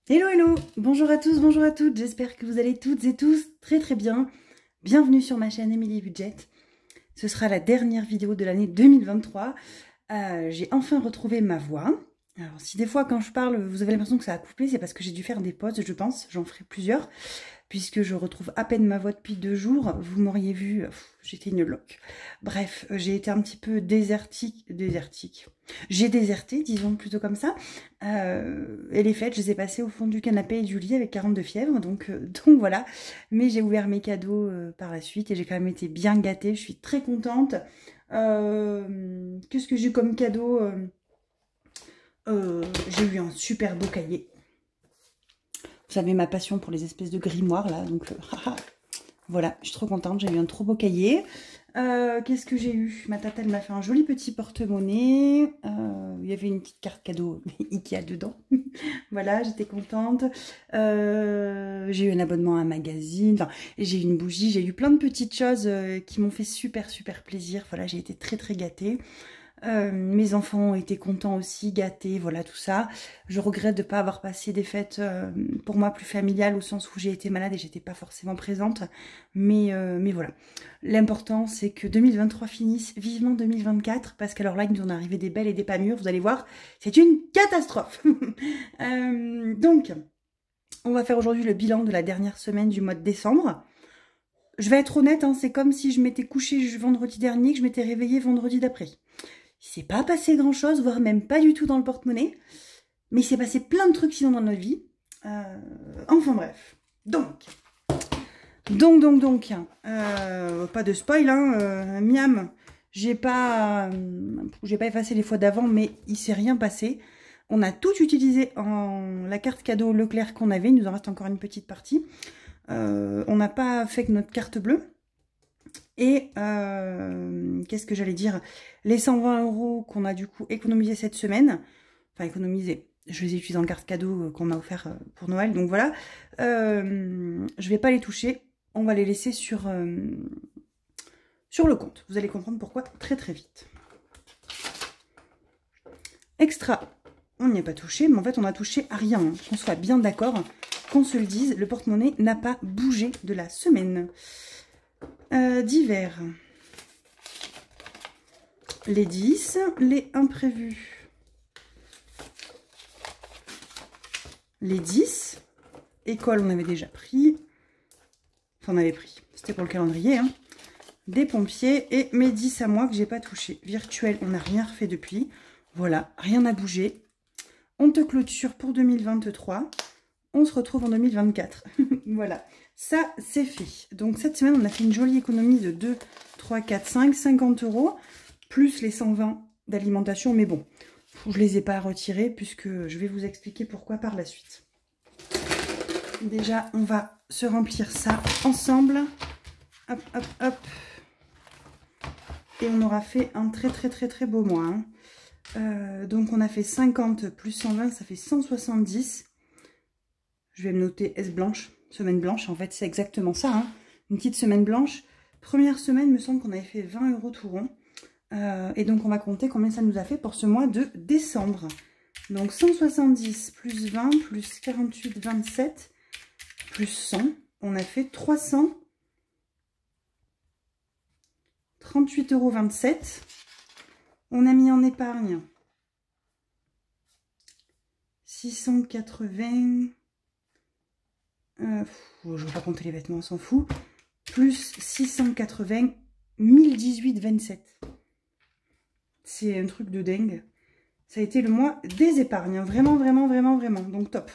Hello, hello, bonjour à tous, bonjour à toutes, j'espère que vous allez toutes et tous très très bien. Bienvenue sur ma chaîne Emily Budget. Ce sera la dernière vidéo de l'année 2023. J'ai enfin retrouvé ma voix. Alors si des fois quand je parle, vous avez l'impression que ça a coupé, c'est parce que j'ai dû faire des pauses, je pense, j'en ferai plusieurs. Puisque je retrouve à peine ma voix depuis 2 jours, vous m'auriez vu, j'étais une loque. Bref, j'ai été un petit peu désertique. J'ai déserté, disons plutôt comme ça. Et les fêtes, je les ai passées au fond du canapé et du lit avec 42 fièvres, donc voilà. Mais j'ai ouvert mes cadeaux par la suite et j'ai quand même été bien gâtée, je suis très contente. Qu'est-ce que j'ai eu comme cadeau? J'ai eu un super beau cahier. Vous savez ma passion pour les espèces de grimoires là, donc voilà, je suis trop contente, j'ai eu un trop beau cahier. Qu'est-ce que j'ai eu? Ma tata elle m'a fait un joli petit porte-monnaie. Il y avait une petite carte cadeau Ikea dedans. Voilà, j'étais contente. J'ai eu un abonnement à un magazine. Enfin, j'ai eu une bougie. J'ai eu plein de petites choses qui m'ont fait super plaisir. Voilà, j'ai été très gâtée. Mes enfants ont été contents aussi, gâtés, voilà tout ça. Je regrette de ne pas avoir passé des fêtes pour moi plus familiales au sens où j'ai été malade et j'étais pas forcément présente. Mais voilà. L'important c'est que 2023 finisse, vivement 2024, parce qu'alors là il nous en est arrivé des belles et des pas mûres, vous allez voir, c'est une catastrophe. Donc, on va faire aujourd'hui le bilan de la dernière semaine du mois de décembre. Je vais être honnête, hein, c'est comme si je m'étais couchée vendredi dernier, que je m'étais réveillée vendredi d'après. Il s'est pas passé grand chose, voire même pas du tout dans le porte-monnaie. Mais il s'est passé plein de trucs sinon dans notre vie. Enfin bref. Donc, pas de spoil, hein. Miam, j'ai pas effacé les fois d'avant, mais il s'est rien passé. On a tout utilisé en la carte cadeau Leclerc qu'on avait. Il nous en reste encore une petite partie. On n'a pas fait que notre carte bleue. Et qu'est-ce que j'allais dire? Les 120 € qu'on a du coup économisé cette semaine, enfin économisé, je les ai utilisés en carte cadeau qu'on m'a offert pour Noël, donc voilà. Je vais pas les toucher, on va les laisser sur le compte. Vous allez comprendre pourquoi très vite. Extra, on n'y a pas touché, mais en fait on a touché à rien, hein. Qu'on soit bien d'accord, qu'on se le dise, le porte-monnaie n'a pas bougé de la semaine. Divers. Les 10, les imprévus. Les 10. École, on avait déjà pris. Enfin, on avait pris. C'était pour le calendrier. Hein. Des pompiers et mes 10 à moi que j'ai pas touché. Virtuel, on n'a rien refait depuis. Voilà, rien n'a bougé. On te clôture pour 2023. On se retrouve en 2024. Voilà, ça c'est fait. Donc cette semaine, on a fait une jolie économie de 2, 3, 4, 5, 50 €. Plus les 120 d'alimentation, mais bon, je les ai pas retirés puisque je vais vous expliquer pourquoi par la suite. Déjà, on va se remplir ça ensemble. Hop, hop, hop. Et on aura fait un très beau mois. Hein. Donc on a fait 50 plus 120, ça fait 170. Je vais me noter S blanche, semaine blanche. En fait, c'est exactement ça. Hein. Une petite semaine blanche. Première semaine, il me semble qu'on avait fait 20 € tout rond. Et donc, on va compter combien ça nous a fait pour ce mois de décembre. Donc, 170 plus 20 plus 48, 27 plus 100. On a fait 338,27 €. On a mis en épargne 680. Je ne vais pas compter les vêtements, on s'en fout. Plus 680, 1018,27. C'est un truc de dingue. Ça a été le mois des épargnes. Hein. Vraiment. Donc top.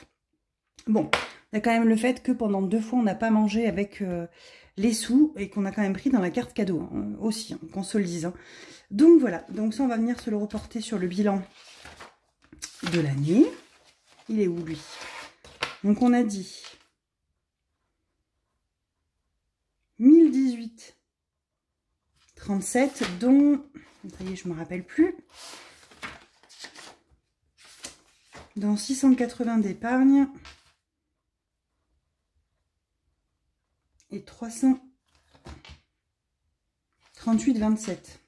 Bon, il y a quand même le fait que pendant 2 fois, on n'a pas mangé avec les sous et qu'on a quand même pris dans la carte cadeau hein, aussi, hein, qu'on se le dise. Hein. Donc voilà. Donc ça, on va venir se le reporter sur le bilan de l'année. Il est où lui? Donc on a dit 1018,37 dont... Ça y est, je ne me rappelle plus. Dans 680 d'épargne. Et 338,27.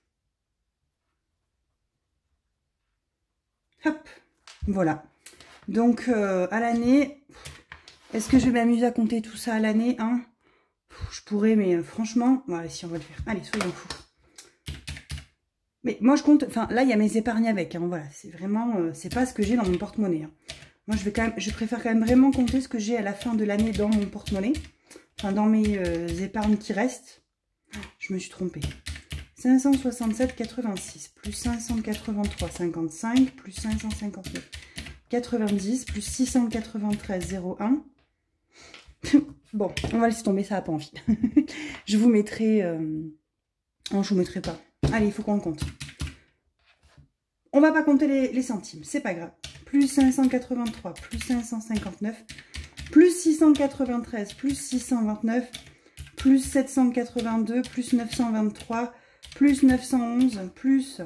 Hop, voilà. Donc, à l'année, Est-ce que je vais m'amuser à compter tout ça à l'année, hein? Je pourrais, mais franchement... Bon, allez, si, on va le faire. Allez, soyons fous. Mais moi, je compte... Enfin, là, il y a mes épargnes avec, hein, voilà. C'est vraiment... c'est pas ce que j'ai dans mon porte-monnaie, hein. Moi, je préfère quand même vraiment compter ce que j'ai à la fin de l'année dans mon porte-monnaie. Enfin, dans mes épargnes qui restent. Je me suis trompée. 567,86 plus 583,55 plus 559. 90 plus 693,01. Bon, on va laisser tomber, ça n'a pas envie. Je vous mettrai... Non, je vous mettrai pas. Allez, il faut qu'on compte. On va pas compter les centimes, c'est pas grave. Plus 583, plus 559, plus 693, plus 629, plus 782, plus 923, plus 911, plus...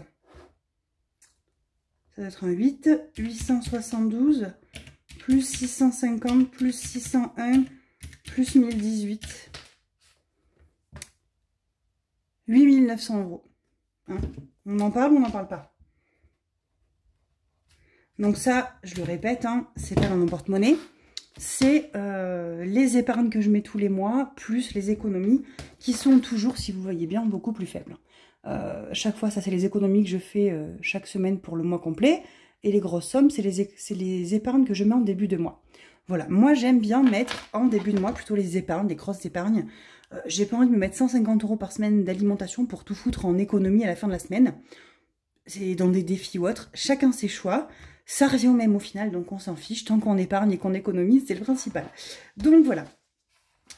Ça doit être un 8, 872, plus 650, plus 601, plus 1018. 8900 €. Hein, on en parle ou on n'en parle pas? Donc ça, je le répète, hein, c'est pas dans mon porte-monnaie. C'est les épargnes que je mets tous les mois, plus les économies, qui sont toujours, si vous voyez bien, beaucoup plus faibles. Chaque fois, ça c'est les économies que je fais chaque semaine pour le mois complet. Et les grosses sommes, c'est les épargnes que je mets en début de mois. Voilà, moi j'aime bien mettre en début de mois plutôt les épargnes, les grosses épargnes. J'ai pas envie de me mettre 150 € par semaine d'alimentation pour tout foutre en économie à la fin de la semaine. C'est dans des défis ou autres, chacun ses choix. Ça revient au même au final, donc on s'en fiche. Tant qu'on épargne et qu'on économise, c'est le principal. Donc voilà.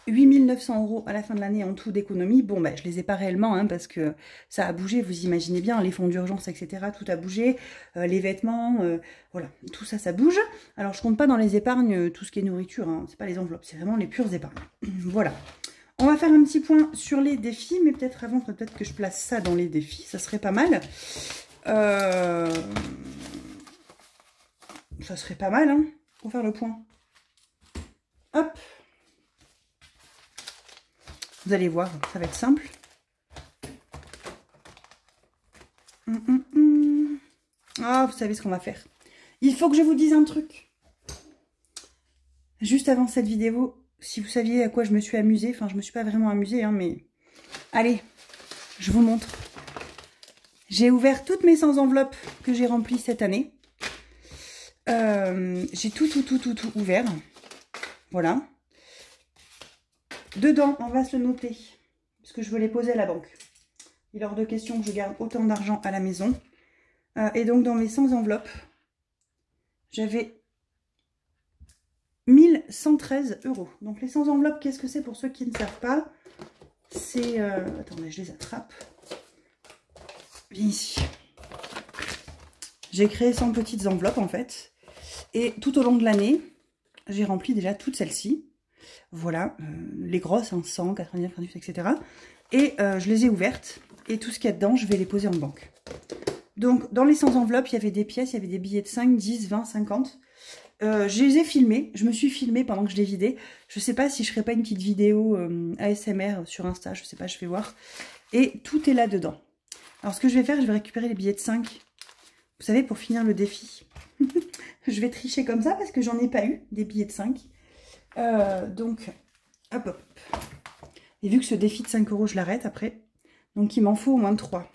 8900 € à la fin de l'année en tout d'économie. Bon, ben, je les ai pas réellement, hein, parce que ça a bougé, vous imaginez bien, les fonds d'urgence, etc. Tout a bougé, les vêtements, voilà, tout ça, ça bouge. Alors, je compte pas dans les épargnes tout ce qui est nourriture, hein, c'est pas les enveloppes, c'est vraiment les pures épargnes. Voilà. On va faire un petit point sur les défis, mais peut-être avant, peut-être que je place ça dans les défis, ça serait pas mal. Ça serait pas mal, hein, pour faire le point. Hop. Vous allez voir, ça va être simple. Ah, vous savez ce qu'on va faire. Il faut que je vous dise un truc. Juste avant cette vidéo, si vous saviez à quoi je me suis amusée, enfin, je me suis pas vraiment amusée, hein, mais... Allez, je vous montre. J'ai ouvert toutes mes 100 enveloppes que j'ai remplies cette année. J'ai tout ouvert. Voilà. Dedans, on va se le noter, parce que je veux les poser à la banque. Il est hors de question que je garde autant d'argent à la maison. Et donc, dans mes 100 enveloppes, j'avais 1113 €. Donc, les 100 enveloppes, qu'est-ce que c'est pour ceux qui ne savent pas? C'est... attendez, je les attrape. Viens ici. J'ai créé 100 petites enveloppes, en fait. Et tout au long de l'année, j'ai rempli déjà toutes celles-ci. Voilà, les grosses, hein, 100, 99, 98, etc. Et je les ai ouvertes. Et tout ce qu'il y a dedans, je vais les poser en banque. Donc, dans les 100 enveloppes, il y avait des pièces, il y avait des billets de 5, 10, 20, 50. Je les ai filmés. Je me suis filmée pendant que je les vidais. Je ne sais pas si je ne ferai pas une petite vidéo ASMR sur Insta. Je ne sais pas, je vais voir. Et tout est là-dedans. Alors, ce que je vais faire, je vais récupérer les billets de 5. Vous savez, pour finir le défi. Je vais tricher comme ça parce que j'en ai pas eu, des billets de 5. Donc, hop, hop. Et vu que ce défi de 5 €, je l'arrête après. Donc, il m'en faut au moins 3.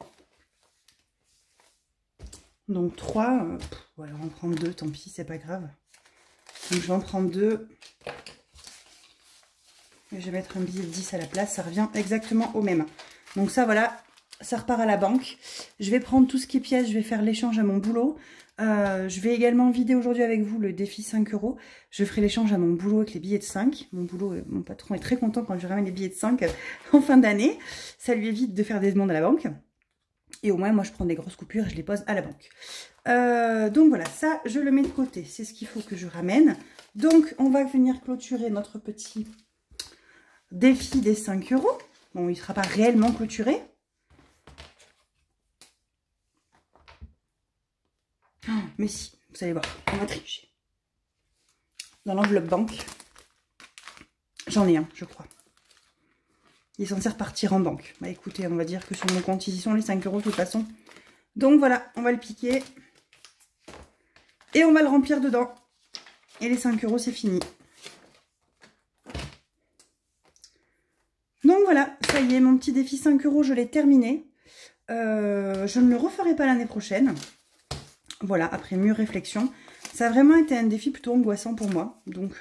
Donc, 3. On va en prendre 2, tant pis, c'est pas grave. Donc, je vais en prendre 2. Et je vais mettre un billet de 10 à la place. Ça revient exactement au même. Donc, ça, voilà, ça repart à la banque. Je vais prendre tout ce qui est pièces. Je vais faire l'échange à mon boulot. Je vais également vider aujourd'hui avec vous le défi 5 €. Je ferai l'échange à mon boulot avec les billets de 5. Mon boulot, mon patron est très content quand je ramène les billets de 5 en fin d'année. Ça lui évite de faire des demandes à la banque. Et au moins, moi, je prends des grosses coupures et je les pose à la banque. Donc voilà, ça, je le mets de côté. C'est ce qu'il faut que je ramène. Donc, on va venir clôturer notre petit défi des 5 €. Bon, il ne sera pas réellement clôturé. Mais si, vous allez voir, on va tricher. Dans l'enveloppe banque, j'en ai un, je crois. Il est censé repartir en banque. Bah écoutez, on va dire que sur mon compte, ils y sont les 5 € de toute façon. Donc voilà, on va le piquer. Et on va le remplir dedans. Et les 5 € c'est fini. ça y est, mon petit défi 5 €, je l'ai terminé. Je ne le referai pas l'année prochaine. Voilà, après mûre réflexion. Ça a vraiment été un défi plutôt angoissant pour moi. Donc,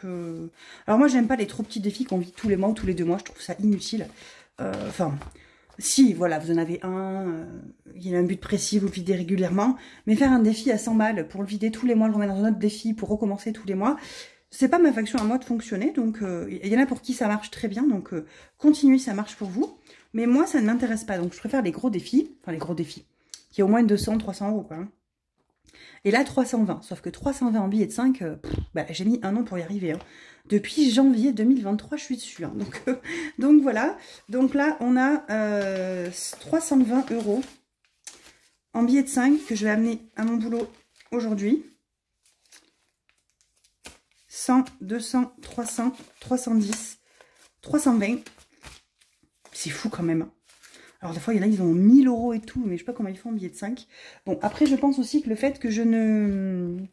alors moi, j'aime pas les trop petits défis qu'on vit tous les mois ou tous les 2 mois. Je trouve ça inutile. Enfin, si, voilà, vous en avez un, il y a un but précis, vous le videz régulièrement. Mais faire un défi à 100 balles pour le vider tous les mois, le remettre dans un autre défi pour recommencer tous les mois, c'est pas ma façon à moi de fonctionner. Donc, il y en a pour qui ça marche très bien. Donc, continuez, ça marche pour vous. Mais moi, ça ne m'intéresse pas. Donc, je préfère les gros défis. Enfin, les gros défis. Qui est au moins 200, 300 € quoi. Hein. Et là, 320. Sauf que 320 en billets de 5, bah, j'ai mis 1 an pour y arriver. Hein. Depuis janvier 2023, je suis dessus. Hein. Donc voilà. Donc là, on a 320 € en billets de 5 que je vais amener à mon boulot aujourd'hui. 100, 200, 300, 310, 320. C'est fou quand même. Alors des fois, il y en a, ils ont 1000 € et tout, mais je sais pas comment ils font en billet de 5. Bon, après, je pense aussi que le fait que je ne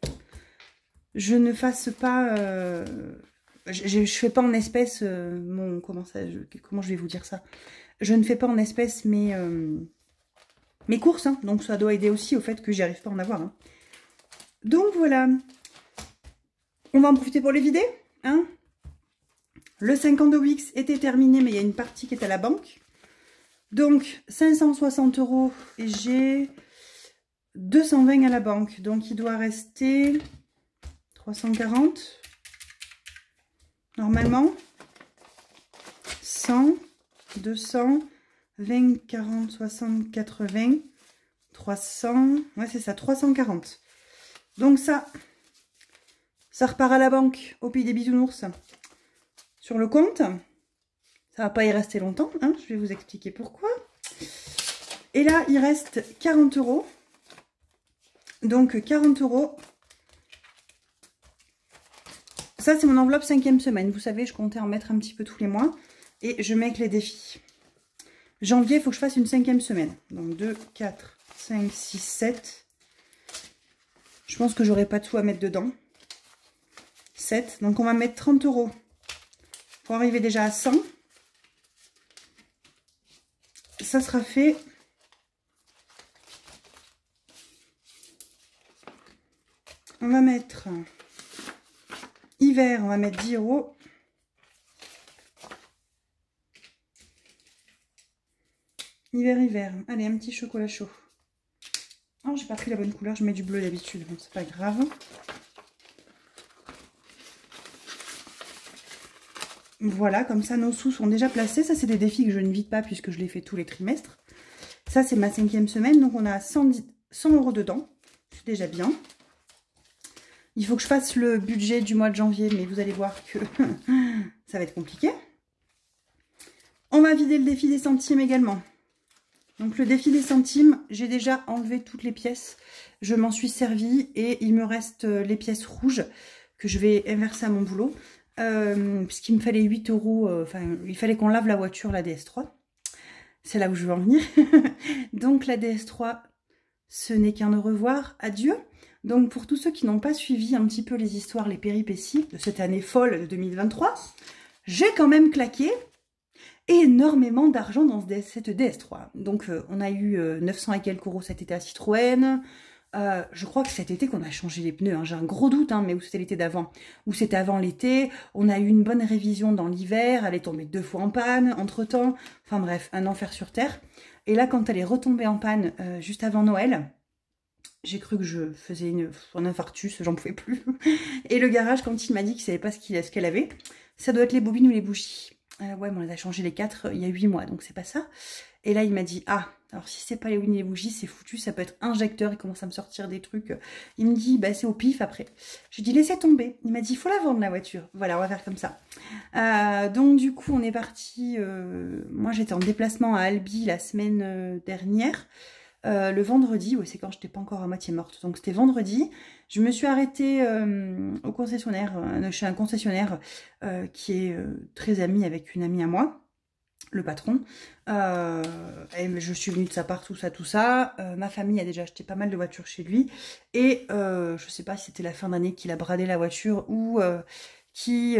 fasse pas... je fais pas en espèces mon... Comment je vais vous dire ça? Je ne fais pas en espèces mes courses, hein, donc ça doit aider aussi au fait que j'y arrive pas à en avoir. Hein. Donc voilà. On va en profiter pour les vider. Hein. Le 50 de Wix était terminé, mais il y a une partie qui est à la banque. Donc, 560 € et j'ai 220 à la banque. Donc, il doit rester 340. Normalement. 100, 200, 20, 40, 60, 80, 300. Ouais, c'est ça, 340. Donc, ça repart à la banque au pays des bisounours sur le compte. Ça va pas y rester longtemps, hein, je vais vous expliquer pourquoi. Et là, il reste 40 €. Donc, 40 €. Ça, c'est mon enveloppe 5e semaine. Vous savez, je comptais en mettre un petit peu tous les mois. Et je mets avec les défis. Janvier, il faut que je fasse une 5e semaine. Donc, 2, 4, 5, 6, 7. Je pense que j'aurai pas de sous à mettre dedans. 7. Donc, on va mettre 30 € pour arriver déjà à 100. Ça sera fait. On va mettre hiver, on va mettre 10 €. Hiver. Allez, un petit chocolat chaud. Oh, j'ai pas pris la bonne couleur, je mets du bleu d'habitude, donc c'est pas grave. Voilà, comme ça, nos sous sont déjà placés. Ça, c'est des défis que je ne vide pas puisque je les fais tous les trimestres. Ça, c'est ma 5e semaine. Donc, on a 100 € dedans. C'est déjà bien. Il faut que je fasse le budget du mois de janvier, mais vous allez voir que ça va être compliqué. On va vider le défi des centimes également. Donc, le défi des centimes, j'ai déjà enlevé toutes les pièces. Je m'en suis servie et il me reste les pièces rouges que je vais inverser à mon boulot. Puisqu'il me fallait 8 €, enfin, il fallait qu'on lave la voiture, la DS3. C'est là où je veux en venir. Donc, la DS3, ce n'est qu'un au revoir, adieu. Donc, pour tous ceux qui n'ont pas suivi un petit peu les histoires, les péripéties de cette année folle de 2023, j'ai quand même claqué énormément d'argent dans cette DS3. Donc, on a eu 900 et quelques € cet été à Citroën. Je crois que cet été qu'on a changé les pneus, hein. J'ai un gros doute, hein, mais où c'était l'été d'avant, ou c'était avant l'été. On a eu une bonne révision dans l'hiver, elle est tombée 2 fois en panne entre temps, enfin bref, un enfer sur terre. Et là, quand elle est retombée en panne juste avant Noël, j'ai cru que je faisais un infarctus, j'en pouvais plus. Et le garage, quand il m'a dit qu'il savait pas ce qu'elle avait, ça doit être les bobines ou les bougies. Ouais, mais on les a changé les 4 il y a 8 mois, donc c'est pas ça. Et là, il m'a dit, ah, alors si c'est pas les bobines et les bougies, c'est foutu, ça peut être injecteur. Il commence à me sortir des trucs. Il me dit, bah c'est au pif après. J'ai dit, laissez tomber. Il m'a dit, il faut la vendre la voiture. Voilà, on va faire comme ça. Donc du coup, on est parti. Moi, j'étais en déplacement à Albi la semaine dernière. Le vendredi, ouais, c'est quand j'étais pas encore à moitié morte. Donc c'était vendredi. Je me suis arrêtée au concessionnaire, chez un concessionnaire qui est très ami avec une amie à moi, le patron. Et je suis venue de sa part, tout ça. Ma famille a déjà acheté pas mal de voitures chez lui. Et je sais pas si c'était la fin d'année qu'il a bradé la voiture ou qui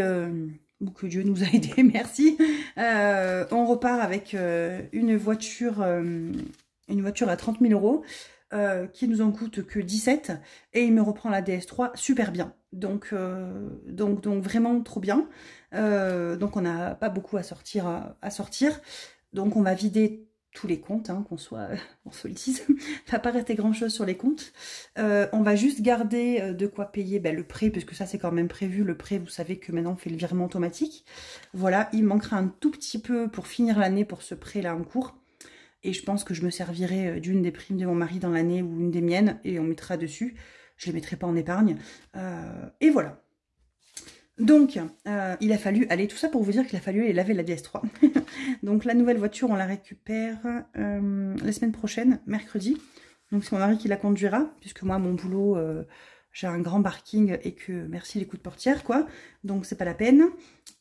ou que Dieu nous a aidés, merci. On repart avec une voiture à 30 000 euros. Qui nous en coûte que 17 et il me reprend la DS3 super bien, donc vraiment trop bien. Donc on n'a pas beaucoup à sortir, donc on va vider tous les comptes, hein, qu'on se le dise, il ne va pas rester grand chose sur les comptes. On va juste garder de quoi payer le prêt, puisque ça c'est quand même prévu, le prêt, vous savez que maintenant on fait le virement automatique. Voilà, il manquera un tout petit peu pour finir l'année pour ce prêt là en cours. Et je pense que je me servirai d'une des primes de mon mari dans l'année ou une des miennes et on mettra dessus. Je ne les mettrai pas en épargne. Et voilà. Donc, il a fallu aller, tout ça pour vous dire qu'il a fallu aller laver la DS3. Donc la nouvelle voiture, on la récupère la semaine prochaine, mercredi. Donc c'est mon mari qui la conduira, puisque moi, mon boulot, j'ai un grand parking et que merci les coups de portière, quoi. Donc c'est pas la peine.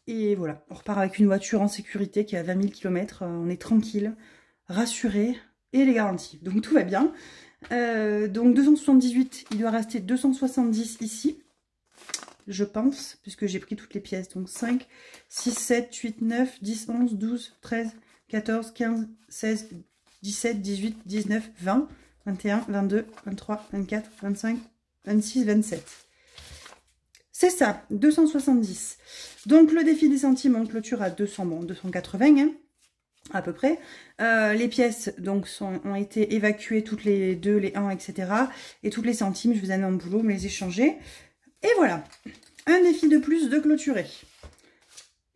Et voilà, on repart avec une voiture en sécurité qui a 20 000 km. On est tranquille, rassuré et les garanties. Donc tout va bien. Donc 278, il doit rester 270 ici, je pense, puisque j'ai pris toutes les pièces. Donc 5, 6, 7, 8, 9, 10, 11, 12, 13, 14, 15, 16, 17, 18, 19, 20, 21, 22, 23, 24, 25, 26, 27. C'est ça, 270. Donc le défi des centimes, on clôture à 200, bon, 280, hein, à peu près. Les pièces donc ont été évacuées, toutes les 2, les 1, etc. Et toutes les centimes, je vous amène en boulot, me les échanger. Et voilà, un défi de plus de clôturer.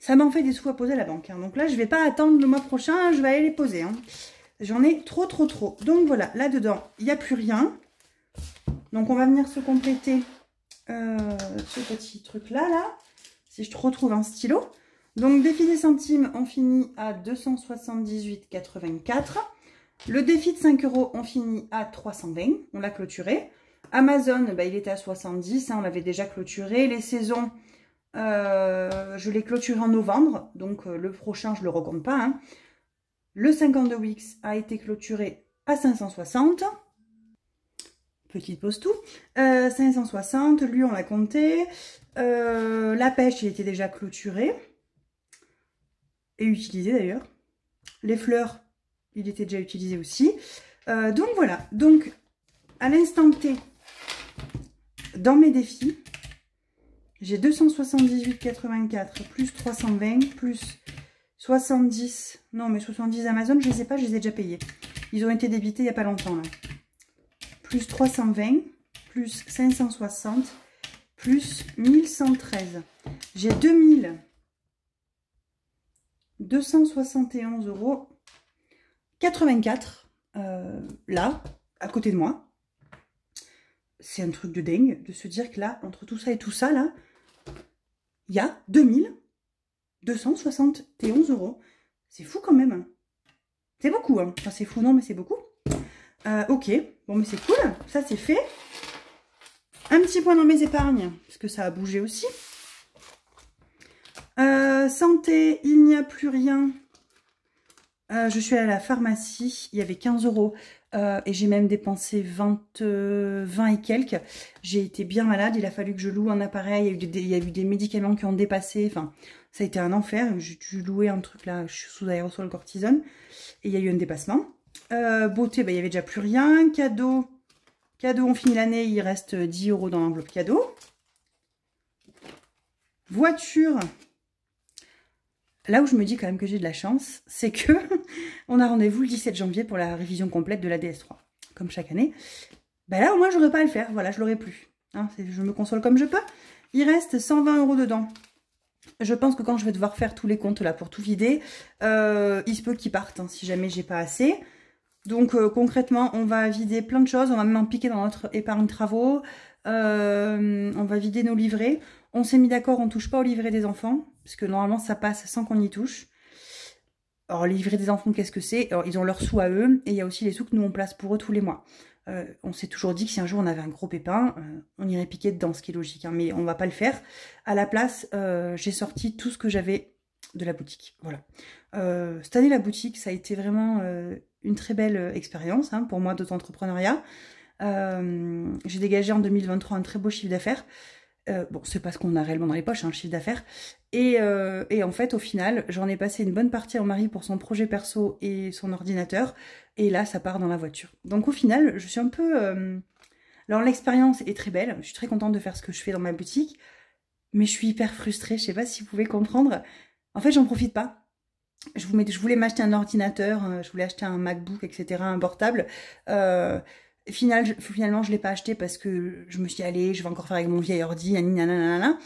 Ça m'en fait des sous à poser à la banque, hein. Donc là, je ne vais pas attendre le mois prochain, je vais aller les poser, hein. J'en ai trop. Donc voilà, là-dedans, il n'y a plus rien. Donc on va venir se compléter ce petit truc-là, là, si je retrouve un stylo. Donc défi des centimes, on finit à 278,84. Le défi de 5 euros, on finit à 320. On l'a clôturé. Amazon, il était à 70. Hein, on l'avait déjà clôturé. Les saisons, je l'ai clôturé en novembre. Donc le prochain, je ne le recompte pas. Hein. Le 52 Wix a été clôturé à 560. Petite pause tout. 560. Lui, on l'a compté. La pêche, il était déjà clôturé. Et utilisé d'ailleurs. Les fleurs, il était déjà utilisé aussi. Donc voilà. Donc, à l'instant T, dans mes défis, j'ai 278,84 plus 320 plus 70. Non, mais 70 Amazon, je ne les ai pas, je les ai déjà payés. Ils ont été débités il n'y a pas longtemps, là. Plus 320, plus 560, plus 1113. J'ai 2271,84 euros là, à côté de moi. C'est un truc de dingue de se dire que là, entre tout ça et tout ça, là, il y a 2271 euros. C'est fou quand même. C'est beaucoup, hein. Enfin, c'est fou, non, mais c'est beaucoup. Ok, bon, mais c'est cool. Ça, c'est fait. Un petit point dans mes épargnes, parce que ça a bougé aussi. Santé, il n'y a plus rien. Je suis allée à la pharmacie, il y avait 15 euros et j'ai même dépensé 20 et quelques. J'ai été bien malade, il a fallu que je loue un appareil, il y a eu des médicaments qui ont dépassé, enfin ça a été un enfer. J'ai dû louer un truc là, je suis sous aérosol cortisone et il y a eu un dépassement. Beauté, il n'y avait déjà plus rien. Cadeau, on finit l'année, il reste 10 euros dans l'enveloppe cadeau. Voiture. Là où je me dis quand même que j'ai de la chance, c'est que on a rendez-vous le 17 janvier pour la révision complète de la DS3, comme chaque année. Là, au moins, j'aurais pas à le faire. Voilà, je l'aurais plus. Hein, je me console comme je peux. Il reste 120 euros dedans. Je pense que quand je vais devoir faire tous les comptes là pour tout vider, il se peut qu'ils partent, hein, si jamais j'ai pas assez. Donc concrètement, on va vider plein de choses. On va même en piquer dans notre épargne travaux. On va vider nos livrets. On s'est mis d'accord, on ne touche pas au livret des enfants, parce que normalement ça passe sans qu'on y touche. Alors les livrets des enfants, qu'est-ce que c'est? Alors ils ont leurs sous à eux, et il y a aussi les sous que nous on place pour eux tous les mois. On s'est toujours dit que si un jour on avait un gros pépin, on irait piquer dedans, ce qui est logique, hein, mais on va pas le faire. À la place, j'ai sorti tout ce que j'avais de la boutique. Voilà. Cette année, la boutique, ça a été vraiment une très belle expérience, hein, pour moi, d'auto-entrepreneuriat. J'ai dégagé en 2023 un très beau chiffre d'affaires. Bon, c'est pas ce qu'on a réellement dans les poches, hein, le chiffre d'affaires. Et en fait, au final, j'en ai passé une bonne partie à mon mari pour son projet perso et son ordinateur. Et là, ça part dans la voiture. Donc au final, je suis un peu... Alors l'expérience est très belle. Je suis très contente de faire ce que je fais dans ma boutique. Mais je suis hyper frustrée. Je sais pas si vous pouvez comprendre. En fait, j'en profite pas. Je voulais m'acheter un ordinateur. Je voulais acheter un MacBook, etc. Un portable. Finalement, je ne l'ai pas acheté parce que je me suis dit, allez, je vais encore faire avec mon vieil ordi, nanana.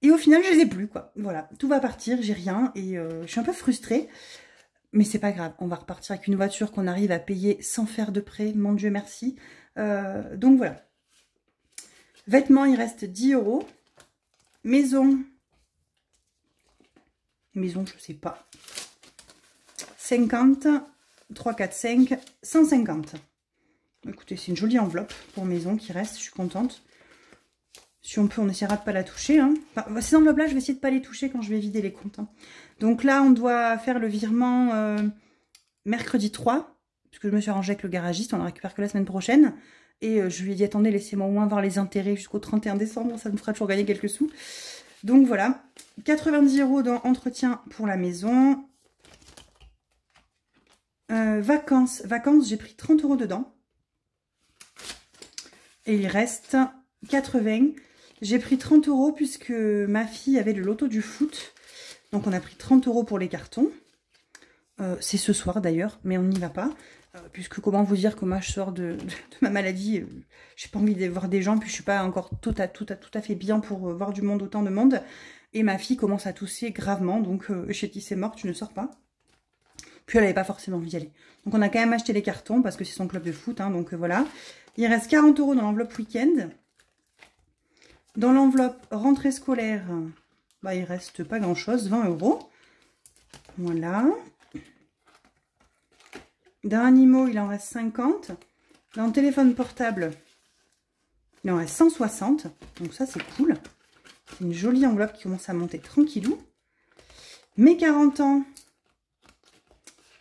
Et au final, je les ai plus, quoi. Voilà, tout va partir, j'ai rien, et je suis un peu frustrée. Mais c'est pas grave, on va repartir avec une voiture qu'on arrive à payer sans faire de prêt, mon Dieu merci. Donc voilà. Vêtements, il reste 10 €. Maison, je sais pas. 50, 3, 4, 5, 150. Écoutez, c'est une jolie enveloppe pour maison qui reste, je suis contente. Si on peut, on essaiera de pas la toucher. Hein. Enfin, ces enveloppes-là, je vais essayer de pas les toucher quand je vais vider les comptes. Hein. Donc là, on doit faire le virement mercredi 3, puisque je me suis arrangée avec le garagiste, on la récupère que la semaine prochaine. Et je lui ai dit, attendez, laissez-moi au moins voir les intérêts jusqu'au 31 décembre, ça me fera toujours gagner quelques sous. Donc voilà, 90 € dans entretien pour la maison. Vacances, j'ai pris 30 € dedans. Et il reste 80. J'ai pris 30 € puisque ma fille avait le loto du foot. Donc on a pris 30 € pour les cartons. C'est ce soir d'ailleurs, mais on n'y va pas. Puisque comment vous dire que moi je sors de ma maladie, j'ai pas envie de voir des gens, puis je suis pas encore tout à fait bien pour voir du monde, autant de monde. Et ma fille commence à tousser gravement, donc j'ai dit c'est mort, tu ne sors pas. Puis elle n'avait pas forcément envie d'y aller. Donc on a quand même acheté les cartons parce que c'est son club de foot, hein, donc voilà. Il reste 40 € dans l'enveloppe week-end. Dans l'enveloppe rentrée scolaire, bah, il reste pas grand-chose, 20 €. Voilà. Dans animaux, il en reste 50. Dans le téléphone portable, il en reste 160. Donc ça, c'est cool. C'est une jolie enveloppe qui commence à monter tranquillou. Mes 40 ans,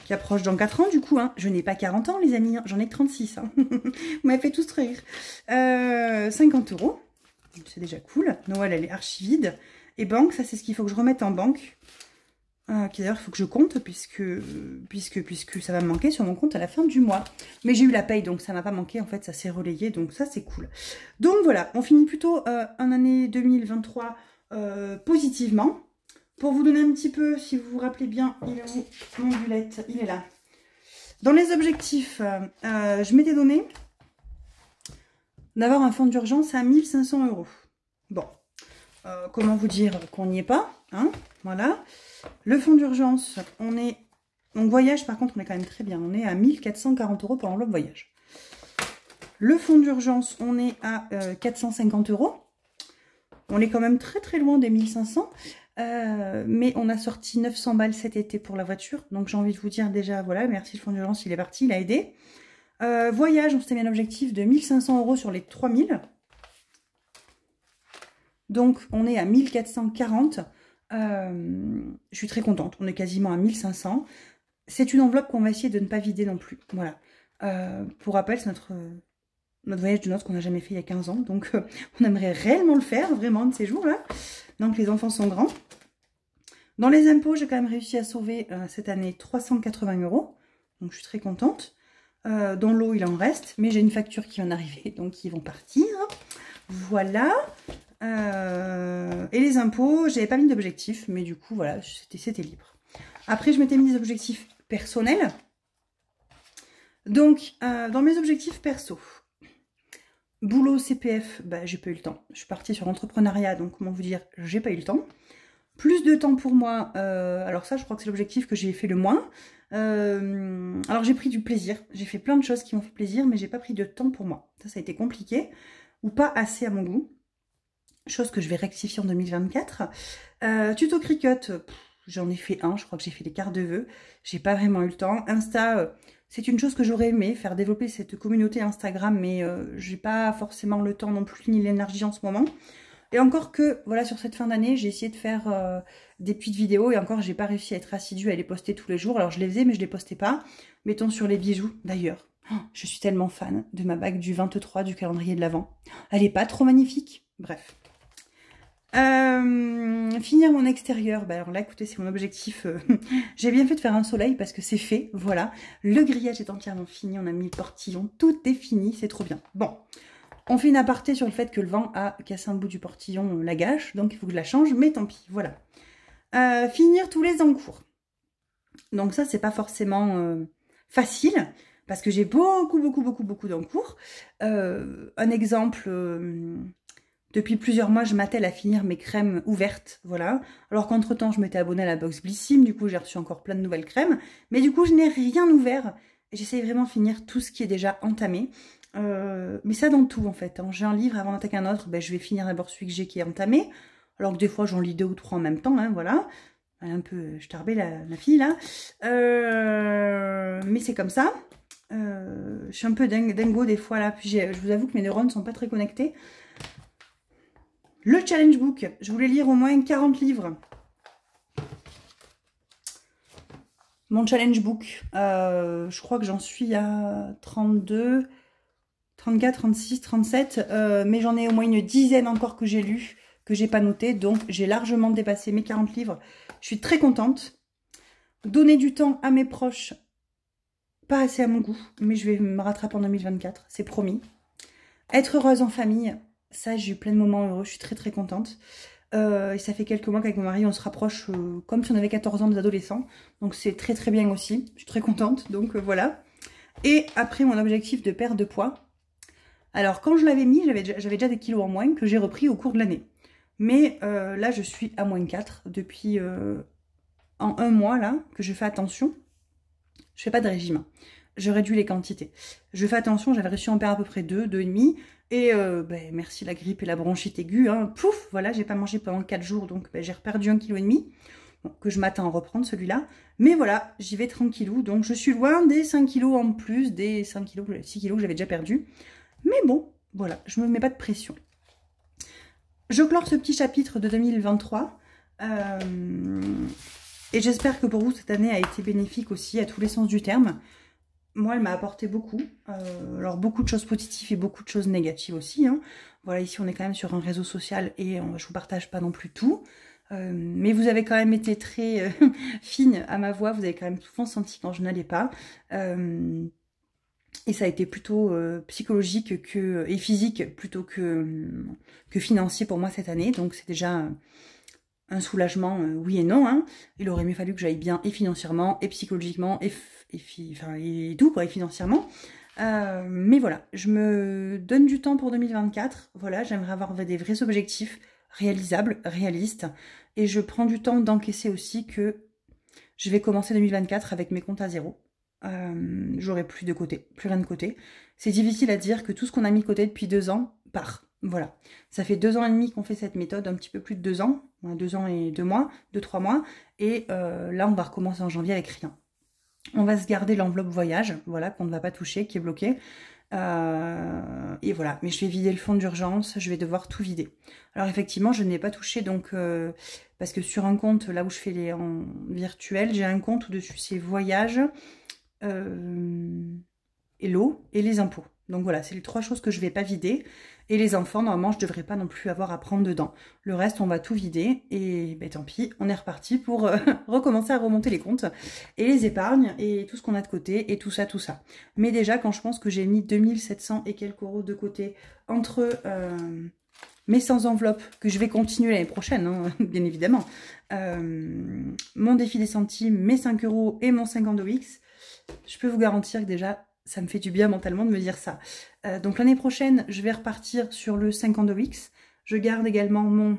qui approche dans 4 ans du coup. Hein. Je n'ai pas 40 ans les amis, hein. J'en ai 36. Hein. Vous m'avez fait tous rire. 50 €. C'est déjà cool. Noël, elle est archi vide. Et banque, ça c'est ce qu'il faut que je remette en banque. D'ailleurs, il faut que je compte puisque ça va me manquer sur mon compte à la fin du mois. Mais j'ai eu la paye, donc ça m'a pas manqué. En fait, ça s'est relayé, donc ça c'est cool. Donc voilà, on finit plutôt en année 2023 positivement. Pour vous donner un petit peu, si vous vous rappelez bien, il est où mon bullet? Il est là. Dans les objectifs, je m'étais donné d'avoir un fonds d'urgence à 1 500 €. Bon, comment vous dire qu'on n'y est pas, hein, voilà. Le fonds d'urgence, on est... Donc voyage, par contre, on est quand même très bien. On est à 1 440 € pour l'enveloppe voyage. Le fonds d'urgence, on est à 450 €. On est quand même très très loin des 1 500. Mais on a sorti 900 balles cet été pour la voiture. Donc j'ai envie de vous dire déjà, voilà, merci le fonds d'urgence, il est parti, il a aidé. Voyage, on s'était mis un objectif de 1 500 € sur les 3000. Donc on est à 1 440. Je suis très contente, on est quasiment à 1 500. C'est une enveloppe qu'on va essayer de ne pas vider non plus. Voilà. Pour rappel, c'est notre voyage de noces qu'on n'a jamais fait il y a 15 ans. Donc on aimerait réellement le faire, vraiment, de ces jours-là. Donc les enfants sont grands. Dans les impôts, j'ai quand même réussi à sauver cette année 380 €. Donc je suis très contente. Dans l'eau, il en reste. Mais j'ai une facture qui vient d'arriver, donc ils vont partir. Voilà. Et les impôts, j'avais pas mis d'objectif, mais du coup, voilà, c'était libre. Après, je m'étais mis des objectifs personnels. Donc, dans mes objectifs perso, boulot, CPF, bah, j'ai pas eu le temps. Je suis partie sur l'entrepreneuriat, donc comment vous dire, j'ai pas eu le temps. Plus de temps pour moi, alors ça, je crois que c'est l'objectif que j'ai fait le moins. Alors, j'ai pris du plaisir. J'ai fait plein de choses qui m'ont fait plaisir, mais j'ai pas pris de temps pour moi. Ça a été compliqué, ou pas assez à mon goût. Chose que je vais rectifier en 2024. Tuto Cricut, j'en ai fait un, je crois que j'ai fait les cartes de vœux. J'ai pas vraiment eu le temps. Insta, c'est une chose que j'aurais aimé, faire développer cette communauté Instagram, mais j'ai pas forcément le temps non plus, ni l'énergie en ce moment. Et encore que, voilà, sur cette fin d'année, j'ai essayé de faire des petites vidéos, et encore, j'ai pas réussi à être assidue à les poster tous les jours. Alors, je les faisais, mais je les postais pas. Mettons sur les bijoux, d'ailleurs. Oh, je suis tellement fan de ma bague du 23 du calendrier de l'Avent. Elle est pas trop magnifique? Bref. Finir mon extérieur. Bah alors là, écoutez, c'est mon objectif. J'ai bien fait de faire un soleil parce que c'est fait. Voilà. Le grillage est entièrement fini. On a mis le portillon. Tout est fini. C'est trop bien. Bon. On fait une aparté sur le fait que le vent a cassé un bout du portillon, la gâche. Donc, il faut que je la change. Mais tant pis. Voilà. Finir tous les encours. Donc ça, c'est pas forcément facile. Parce que j'ai beaucoup d'encours. Un exemple... depuis plusieurs mois, je m'attelle à finir mes crèmes ouvertes, voilà. Alors qu'entre-temps, je m'étais abonnée à la box Blissim, du coup, j'ai reçu encore plein de nouvelles crèmes. Mais du coup, je n'ai rien ouvert. J'essaie vraiment de finir tout ce qui est déjà entamé. Mais ça dans tout, en fait. Hein. J'ai un livre, avant d'attaquer un autre, ben, je vais finir d'abord celui que j'ai qui est entamé. Alors que des fois, j'en lis 2 ou 3 en même temps, hein, voilà. Elle est un peu starbée, la fille, là. Mais c'est comme ça. Je suis un peu dingo des fois, là. Puis je vous avoue que mes neurones ne sont pas très connectés. Le challenge book, je voulais lire au moins 40 livres. Mon challenge book, je crois que j'en suis à 32, 34, 36, 37. Mais j'en ai au moins une dizaine encore que j'ai lu, que j'ai pas noté. Donc j'ai largement dépassé mes 40 livres. Je suis très contente. Donner du temps à mes proches, pas assez à mon goût. Mais je vais me rattraper en 2024, c'est promis. Être heureuse en famille. Ça, j'ai eu plein de moments heureux, je suis très contente. Et ça fait quelques mois qu'avec mon mari, on se rapproche comme si on avait 14 ans des adolescents. Donc c'est très bien aussi, je suis très contente, donc voilà. Et après, mon objectif de perte de poids. Alors, quand je l'avais mis, j'avais déjà des kilos en moins que j'ai repris au cours de l'année. Mais là, je suis à moins 4 depuis en un mois, là, que je fais attention. Je fais pas de régime. Je réduis les quantités. Je fais attention, j'avais réussi à en perdre à peu près 2,5. Et ben, merci la grippe et la bronchite aiguë, hein, pouf, voilà, j'ai pas mangé pendant 4 jours, donc ben, j'ai reperdu 1,5 kg. Bon, que je m'attends à reprendre celui-là. Mais voilà, j'y vais tranquillou, donc je suis loin des 5 kilos en plus, des 5 kilos, 6 kilos que j'avais déjà perdu. Mais bon, voilà, je me mets pas de pression. Je clore ce petit chapitre de 2023. Et j'espère que pour vous, cette année a été bénéfique aussi, à tous les sens du terme. Moi, elle m'a apporté beaucoup. Alors, beaucoup de choses positives et beaucoup de choses négatives aussi. Hein. Voilà, ici, on est quand même sur un réseau social et je vous partage pas non plus tout. Mais vous avez quand même été très fine à ma voix. Vous avez quand même souvent senti quand je n'allais pas. Et ça a été plutôt psychologique et physique plutôt que financier pour moi cette année. Donc, c'est déjà un soulagement, oui et non. Hein. Il aurait mieux fallu que j'aille bien et financièrement et psychologiquement et tout, quoi, et financièrement. Mais voilà, je me donne du temps pour 2024. Voilà, j'aimerais avoir des vrais objectifs réalisables, réalistes. Et je prends du temps d'encaisser aussi que je vais commencer 2024 avec mes comptes à zéro. J'aurai plus de côté, plus rien de côté. C'est difficile à dire que tout ce qu'on a mis de côté depuis 2 ans part. Voilà. Ça fait 2 ans et demi qu'on fait cette méthode, un petit peu plus de 2 ans. 2 ans et 2 mois, 2-3 mois. Et là, on va recommencer en janvier avec rien. On va se garder l'enveloppe voyage, voilà, qu'on ne va pas toucher, qui est bloquée. Et voilà, mais je vais vider le fonds d'urgence, je vais devoir tout vider. Alors effectivement, je n'ai pas touché, donc parce que sur un compte, là où je fais les en virtuel, j'ai un compte où dessus c'est voyage, et l'eau et les impôts. Donc voilà, c'est les 3 choses que je ne vais pas vider. Et les enfants, normalement, je ne devrais pas non plus avoir à prendre dedans. Le reste, on va tout vider. Et ben, tant pis, on est reparti pour recommencer à remonter les comptes. Et les épargnes, et tout ce qu'on a de côté, et tout ça, tout ça. Mais déjà, quand je pense que j'ai mis 2700 et quelques euros de côté entre mes 100 enveloppes, que je vais continuer l'année prochaine, hein, bien évidemment, mon défi des centimes, mes 5 euros et mon 50 OX, je peux vous garantir que déjà, ça me fait du bien mentalement de me dire ça. Donc l'année prochaine, je vais repartir sur le 50 OX. Je garde également mon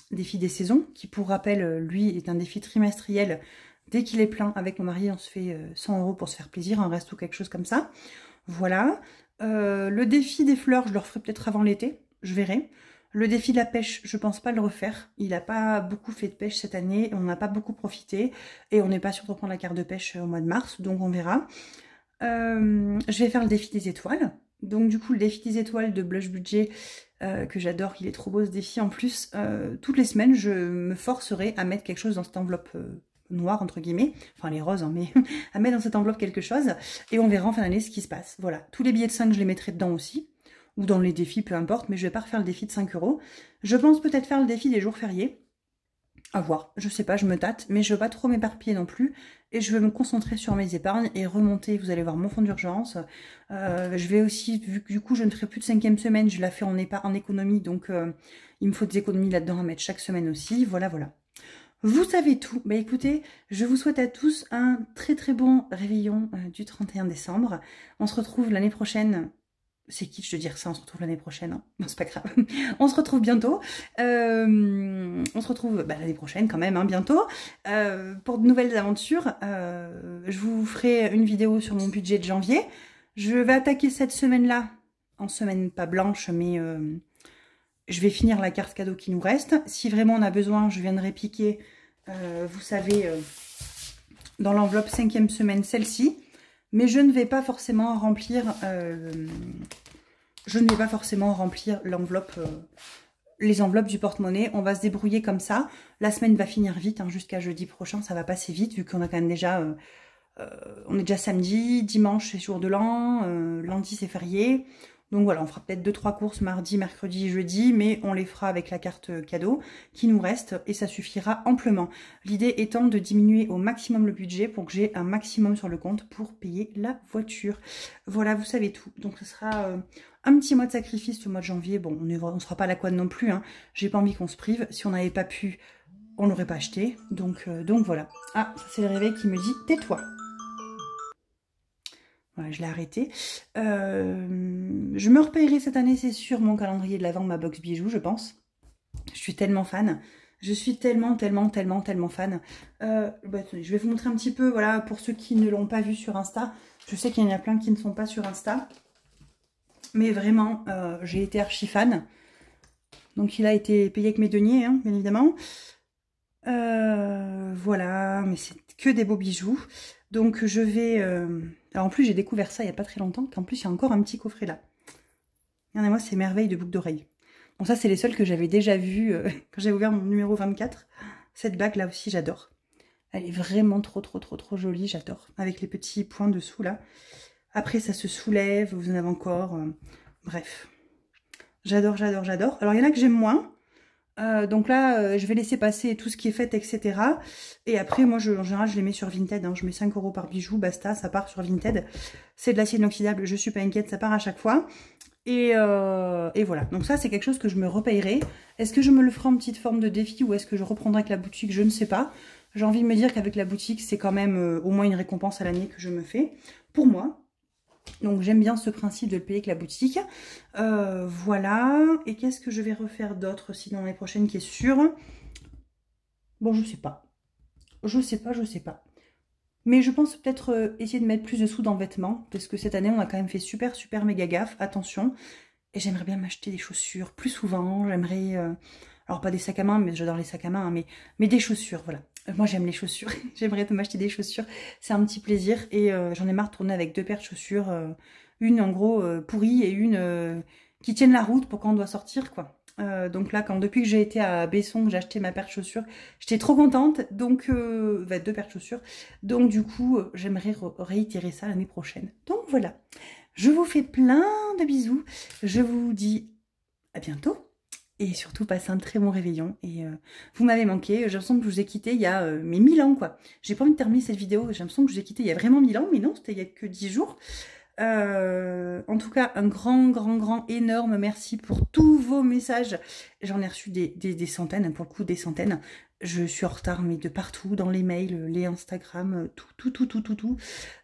défi des saisons, qui pour rappel, lui, est un défi trimestriel. Dès qu'il est plein, avec mon mari, on se fait 100 euros pour se faire plaisir, un resto, quelque chose comme ça. Voilà. Le défi des fleurs, je le referai peut-être avant l'été, je verrai. Le défi de la pêche, je pense pas le refaire. Il n'a pas beaucoup fait de pêche cette année, on n'a pas beaucoup profité. Et on n'est pas sûr de reprendre la carte de pêche au mois de mars, donc on verra. Je vais faire le défi des étoiles. Donc du coup, le défi des étoiles de Blush Budget, que j'adore, il est trop beau ce défi. En plus, toutes les semaines, je me forcerai à mettre quelque chose dans cette enveloppe noire, entre guillemets. Enfin, les roses, hein, mais à mettre dans cette enveloppe quelque chose. Et on verra en fin d'année ce qui se passe. Voilà, tous les billets de 5, je les mettrai dedans aussi. ou dans les défis, peu importe, mais je vais pas refaire le défi de 5 €. Je pense peut-être faire le défi des jours fériés. À voir, je sais pas, je me tâte, mais je veux pas trop m'éparpiller non plus. Et je veux me concentrer sur mes épargnes et remonter, vous allez voir, mon fonds d'urgence. Je vais aussi, vu que du coup je ne ferai plus de 5e semaine, je la fais en économie, donc il me faut des économies là-dedans à mettre chaque semaine aussi. Voilà, voilà. Vous savez tout. Bah écoutez, je vous souhaite à tous un très très bon réveillon du 31 décembre. On se retrouve l'année prochaine. C'est kitsch de dire ça, on se retrouve l'année prochaine. Hein. Non, c'est pas grave. On se retrouve bientôt. On se retrouve l'année prochaine quand même, hein, bientôt, pour de nouvelles aventures. Je vous ferai une vidéo sur mon budget de janvier. Je vais attaquer cette semaine-là, en semaine pas blanche, mais je vais finir la carte cadeau qui nous reste. Si vraiment on a besoin, je viendrai piquer, vous savez, dans l'enveloppe 5e semaine, celle-ci. Mais je ne vais pas forcément remplir, l'enveloppe, les enveloppes du porte-monnaie. On va se débrouiller comme ça. La semaine va finir vite, hein, jusqu'à jeudi prochain, ça va passer vite, vu qu'on a quand même déjà, on est déjà samedi, dimanche c'est jour de l'an, lundi c'est férié. Donc voilà, on fera peut-être 2-3 courses mardi, mercredi, jeudi, mais on les fera avec la carte cadeau qui nous reste et ça suffira amplement. L'idée étant de diminuer au maximum le budget pour que j'ai un maximum sur le compte pour payer la voiture. Voilà, vous savez tout. Donc ce sera un petit mois de sacrifice ce mois de janvier. Bon, on ne sera pas à la quad non plus, hein. J'ai pas envie qu'on se prive. Si on n'avait pas pu, on l'aurait pas acheté. Donc voilà. Ah, ça c'est le réveil qui me dit « tais-toi ». Voilà, je l'ai arrêté. Je me repayerai cette année, c'est sûr, mon calendrier de l'Avent, ma box bijoux, je pense. Je suis tellement fan. Je suis tellement fan. Attendez, je vais vous montrer un petit peu, voilà, pour ceux qui ne l'ont pas vu sur Insta. Je sais qu'il y en a plein qui ne sont pas sur Insta. Mais vraiment, j'ai été archi fan. Donc il a été payé avec mes deniers, hein, bien évidemment. Voilà, mais c'est que des beaux bijoux. Donc je vais... Alors en plus j'ai découvert ça il n'y a pas très longtemps, qu'en plus il y a encore un petit coffret là. Regardez-moi ces merveilles de boucles d'oreilles. Bon ça c'est les seuls que j'avais déjà vus quand j'avais ouvert mon numéro 24. Cette bague là aussi j'adore. Elle est vraiment trop jolie, j'adore. Avec les petits points dessous là. Après ça se soulève, vous en avez encore. Bref. J'adore. Alors il y en a que j'aime moins. Donc là, je vais laisser passer tout ce qui est fait, etc. Et après, moi, en général, je les mets sur Vinted. Hein. Je mets 5 € par bijou, basta, ça part sur Vinted. C'est de l'acier inoxydable, je suis pas inquiète, ça part à chaque fois. Et voilà. Donc ça, c'est quelque chose que je me repayerai. Est-ce que je me le ferai en petite forme de défi ou est-ce que je reprendrai avec la boutique? Je ne sais pas. J'ai envie de me dire qu'avec la boutique, c'est quand même au moins une récompense à l'année que je me fais. Pour moi. Donc j'aime bien ce principe de le payer avec la boutique. Voilà. Et qu'est-ce que je vais refaire d'autre sinon l'année prochaine qui est sûr? Bon, je sais pas. Je sais pas. Mais je pense peut-être essayer de mettre plus de sous dans vêtements. Parce que cette année, on a quand même fait super méga gaffe. Attention. Et j'aimerais bien m'acheter des chaussures plus souvent. J'aimerais... alors pas des sacs à main, mais j'adore les sacs à main. Hein, mais des chaussures, voilà. Moi j'aime les chaussures, j'aimerais m'acheter des chaussures, c'est un petit plaisir et j'en ai marre de tourner avec 2 paires de chaussures, une en gros pourrie et une qui tienne la route pour quand on doit sortir quoi. Donc là depuis que j'ai été à Besson, j'ai acheté ma paire de chaussures, j'étais trop contente, donc 2 paires de chaussures, donc du coup j'aimerais réitérer ça l'année prochaine. Donc voilà, je vous fais plein de bisous, je vous dis à bientôt. Et surtout, passez un très bon réveillon. Et vous m'avez manqué. J'ai l'impression que je vous ai quitté il y a 1000 ans, quoi. J'ai pas envie de terminer cette vidéo. J'ai l'impression que je vous ai quitté il y a vraiment 1000 ans. Mais non, c'était il y a que 10 jours. En tout cas, un grand, énorme merci pour tous vos messages. J'en ai reçu des centaines, pour le coup, des centaines. Je suis en retard, mais de partout, dans les mails, les Instagram, tout.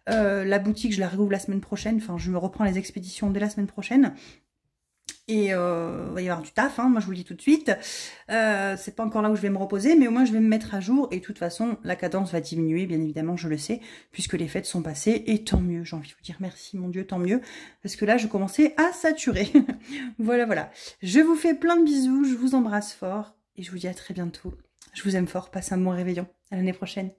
La boutique, je la réouvre la semaine prochaine. Enfin, je me reprends les expéditions dès la semaine prochaine. Et il va y avoir du taf, hein, moi je vous le dis tout de suite. C'est pas encore là où je vais me reposer, mais au moins je vais me mettre à jour. Et de toute façon, la cadence va diminuer, bien évidemment, je le sais, puisque les fêtes sont passées. Et tant mieux, j'ai envie de vous dire merci, mon Dieu, tant mieux. Parce que là, je commençais à saturer. Voilà. Je vous fais plein de bisous, je vous embrasse fort. Et je vous dis à très bientôt. Je vous aime fort, passez un bon réveillon. À l'année prochaine.